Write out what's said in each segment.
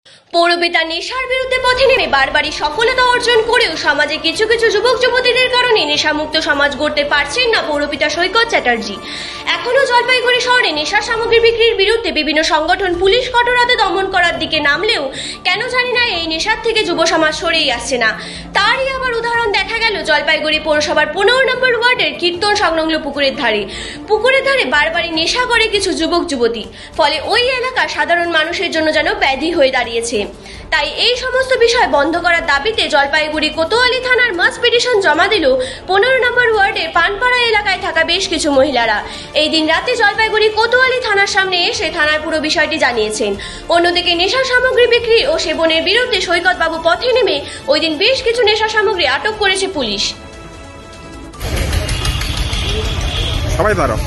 পৌরপিতা নেশার বিরুদ্ধে পথে নেমে বারবারই সফলতা অর্জন করেও সমাজে কিছু কিছু যুবক যুবতীদের কারণে নেশামুক্ত সমাজ গড়তে পারছেন না পৌরপিতা সৈকত চ্যাটার্জি। এখনো জলপাইগুড়ি শহরে নেশার সামগ্রী বিক্রির বিরুদ্ধে বিভিন্ন সংগঠন পুলিশ কঠোর হাতে দমন করার দিকে নামলেও কেন জানি না এই নেশার থেকে যুব সমাজ সরেই আসছে না। তারই আবার উদাহরণ দেখা গেল জলপাইগুড়ি পৌরসভার 15 নম্বর ওয়ার্ডের কীর্তন সংলগ্ন পুকুরের ধারে বারবারই নেশা করে কিছু যুবক যুবতী, ফলে ওই এলাকা সাধারণ মানুষের জন্য যেন ব্যাধি হয়ে দাঁড়িয়েছে। তাই এই সমস্ত বিষয় বন্ধ করার দাবিতে জলপাইগুড়ি কোতোয়ালি থানার মাস পিটিশন জমা দিল 15 নম্বর ওয়ার্ডের পানপাড়া এলাকায় থাকা বেশ কিছু মহিলারা। এই দিন রাতে জলপাইগুড়ি কোতোয়ালি থানার সামনে এসে থানার পুরো বিষয়টি জানিয়েছেন। অন্যদিকে নেশা সামগ্রী বিক্রি ও সেবনের বিরুদ্ধে সৈকত বাবু পথে নেমে ওই দিন বেশ কিছু নেশা সামগ্রী আটক করেছে পুলিশ। সবাই দাঁড়াও।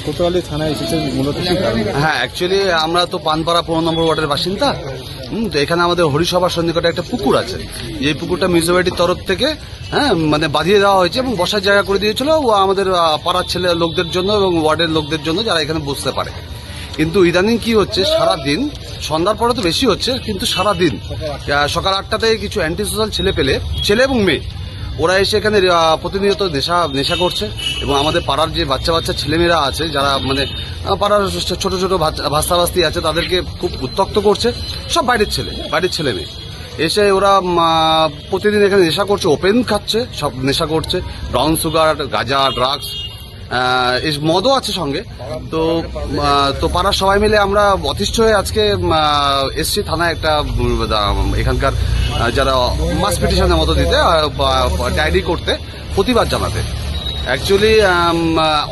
কোতোয়ালি থানায় এসেছে মূলত। হ্যাঁ, অ্যাকচুয়ালি আমরা তো পানপাড়া 15 নম্বর ওয়ার্ডের বাসিন্দা। তো এখানে আমাদের হরিসভার সন্নিকটে একটা পুকুর আছে, এই পুকুরটা মিউনিসিপ্যালিটির তরফ থেকে মানে বাঁধিয়ে দেওয়া হয়েছে এবং বসার জায়গা করে দিয়েছিল আমাদের পাড়ার ছেলে লোকদের জন্য এবং ওয়ার্ডের লোকদের জন্য যারা এখানে বসতে পারে। কিন্তু ইদানিং কি হচ্ছে, সারাদিন সন্ধ্যার পরে তো বেশি হচ্ছে, কিন্তু সারাদিন সকাল 8টা থেকে কিছু অ্যান্টি সোশ্যাল ছেলে এবং মেয়ে ওরা এসে এখানে প্রতিনিয়ত নেশা করছে এবং আমাদের পাড়ার যে বাচ্চা ছেলেমেয়েরা আছে যারা মানে পাড়ার ছোট ছোট ভাস্তাভাস্তি আছে তাদেরকে খুব উত্তক্ত করছে। সব বাইরের ছেলে মেয়ে এসে ওরা প্রতিদিন এখানে নেশা করছে, ওপেন খাচ্ছে, সব নেশা করছে, ব্রাউন সুগার, গাঁজা, ড্রাগস, এই মদও আছে সঙ্গে। তো পাড়ার সবাই মিলে আমরা অতিষ্ঠ হয়ে আজকে এসছি থানায় একটা এখানকার যারা মাস পিটিশনের মতো দিতে ডায়েরি করতে, প্রতিবাদ জানাতে। অ্যাকচুয়ালি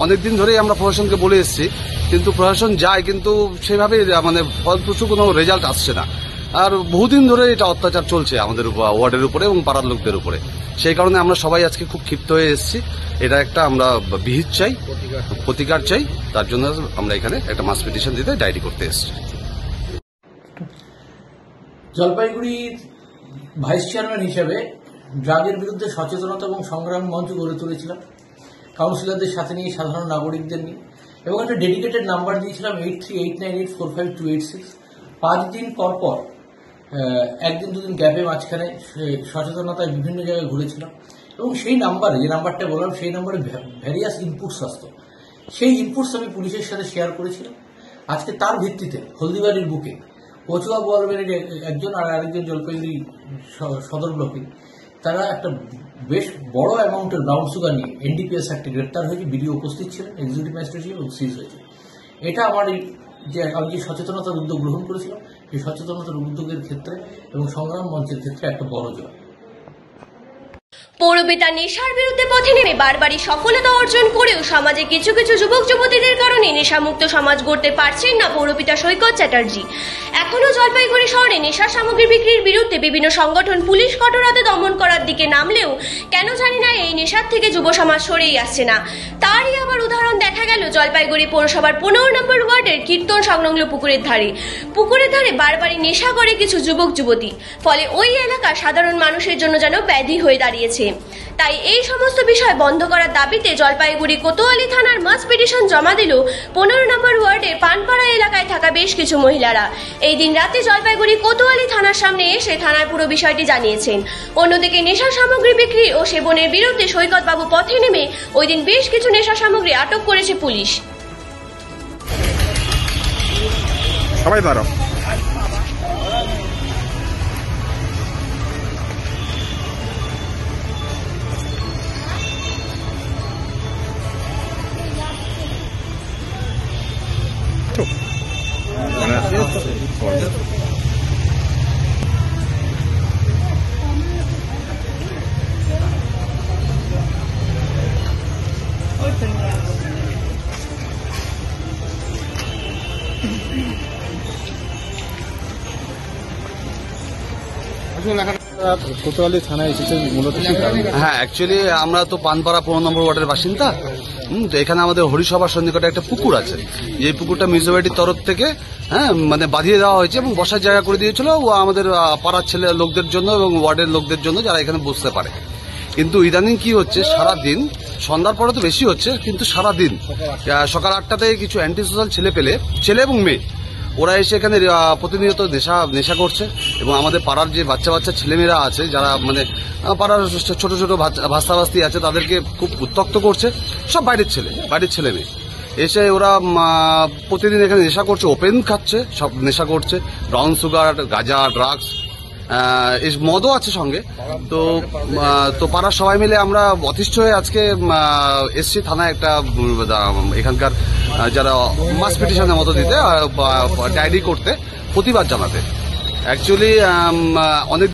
অনেকদিন ধরেই আমরা প্রশাসনকে বলে এসেছি, কিন্তু প্রশাসন যায় কিন্তু সেভাবে মানে ফলপ্রসূ কোনো রেজাল্ট আসছে না। আর বহুদিন ধরে এটা অত্যাচার চলছে আমাদের ওয়ার্ডের উপরে এবং পাড়ার লোকদের উপরে। সেই কারণে আমরা সবাই আজকে খুব ক্ষিপ্ত হয়ে এসেছি। এটা একটা আমরা বিহিত চাই, প্রতিকার চাই, তার জন্য আমরা এখানে একটা মাস পিটিশন দিতে ডায়েরি করতে এসেছি। জলপাইগুড়ির ভাইস চেয়ারম্যান হিসেবে ড্রাগের বিরুদ্ধে সচেতনতা এবং সংগ্রাম মঞ্চ গড়ে তুলেছিলাম, কাউন্সিলরদের সাথে নিয়ে, সাধারণ নাগরিকদের নিয়ে, এবং একটা ডেডিকেটেড নাম্বার দিয়েছিলাম 8389845286। 5 দিন পর পর একদিন দুদিন গ্যাপে মাঝখানে সচেতনতায় বিভিন্ন জায়গায় ঘুরেছিলাম এবং সেই নাম্বারে, যে নাম্বারটা বললাম, সেই নাম্বারে ভ্যারিয়াস ইনপুটস আসতো। সেই ইনপুটস আমি পুলিশের সাথে শেয়ার করেছিলাম। আজকে তার ভিত্তিতে হলদিবাড়ির বুকে কচুয়া বোয়ালবেড়ির একজন আর আরেকজন জলপাইগুড়ি সদর ব্লকে তারা একটা বেশ বড় অ্যামাউন্টের ব্রাউন সুগার নিয়ে এনডিপিএস অ্যাক্টে গ্রেপ্তার হয়েছে। বিডিও উপস্থিত ছিলেন, এক্সিকিউটিভ ম্যাজিস্ট্রেট ছিলেন এবং সিজ হয়েছে। এটা আমার আমি যে সচেতনতার উদ্যোগ গ্রহণ করেছিলাম, সেই সচেতনতার উদ্যোগের ক্ষেত্রে এবং সংগ্রাম মঞ্চের ক্ষেত্রে একটা বড় জয়। পৌরপিতা নেশার বিরুদ্ধে পথে নেমে বারবারই সফলতা অর্জন করেও সমাজে কিছু কিছু যুবক যুবতীদের কারণে নেশামুক্ত সমাজ গড়তে পারছেন না পৌরপিতা সৈকত চ্যাটার্জি। এখনো জলপাইগুড়ি শহরে নেশার সামগ্রী বিক্রির বিরুদ্ধে বিভিন্ন সংগঠন পুলিশ কঠোর হাতে দমন করার দিকে নামলেও কেন জানি না এই নেশার থেকে যুব সমাজ সরেই আসছে না। তারই আবার উদাহরণ দেখা গেল জলপাইগুড়ি পৌরসভার 15 নম্বর ওয়ার্ডের কীর্তন সংলগ্ন পুকুরের ধারে বারবারই নেশা করে কিছু যুবক যুবতী, ফলে ওই এলাকা সাধারণ মানুষের জন্য যেন ব্যাধি হয়ে দাঁড়িয়েছে। তাই এই সমস্ত বিষয় বন্ধ করার দাবিতে জলপাইগুড়ি কোতোয়ালি থানার মাস পিটিশন জমা দিল 15 নম্বর ওয়ার্ডের পানপাড়া এলাকায় থাকা বেশ কিছু মহিলারা। এই দিন রাতে জলপাইগুড়ি কোতোয়ালি থানার সামনে এসে থানার পুরো বিষয়টি জানিয়েছেন। অন্যদিকে নেশা সামগ্রী বিক্রি ও সেবনের বিরুদ্ধে সৈকত বাবু পথে নেমে ওই দিন বেশ কিছু নেশা সামগ্রী আটক করেছে পুলিশ। সবাই দাঁড়াও। কোতোয়ালি থানায় এসেছেন মূলত কি কারণে? হ্যাঁ, অ্যাকচুয়ালি আমরা তো পানপাড়া 15 নম্বর ওয়ার্ডের বাসিন্দা। তো এখানে আমাদের হরিসভার সন্নিকটে একটা পুকুর আছে, যে পুকুরটা মিউনিসিপ্যালিটির তরফ থেকে মানে বাঁধিয়ে দেওয়া হয়েছে এবং বসার জায়গা করে দিয়েছিল ও আমাদের পাড়ার ছেলে লোকদের জন্য এবং ওয়ার্ডের লোকদের জন্য, যারা এখানে বসতে পারে। কিন্তু ইদানিং কি হচ্ছে, সারা দিন, সন্ধ্যার পরে তো বেশি হচ্ছে, কিন্তু সারা দিন সকাল 8টা থেকে কিছু অ্যান্টি সোশ্যাল ছেলে এবং মেয়ে, ওরা এসে এখানে প্রতিনিয়ত নেশা করছে এবং আমাদের পাড়ার যে বাচ্চা ছেলেমেয়েরা আছে, যারা মানে পাড়ার ছোট ছোট ভাস্তাভাস্তি আছে, তাদেরকে খুব উত্ত্যক্ত করছে। সব বাইরের ছেলে মেয়ে এসে ওরা প্রতিদিন এখানে নেশা করছে, ওপেন খাচ্ছে, সব নেশা করছে, ব্রাউন সুগার, গাঁজা, ড্রাগস, এই মদও আছে সঙ্গে। তো পাড়ার সবাই মিলে আমরা অতিষ্ঠ হয়ে আজকে এসছি থানায় একটা এখানকার যারা মাস পিটিশনের মতো দিতে, ডায়েরি করতে, প্রতিবাদ জানাতে। অ্যাকচুয়ালি অনেক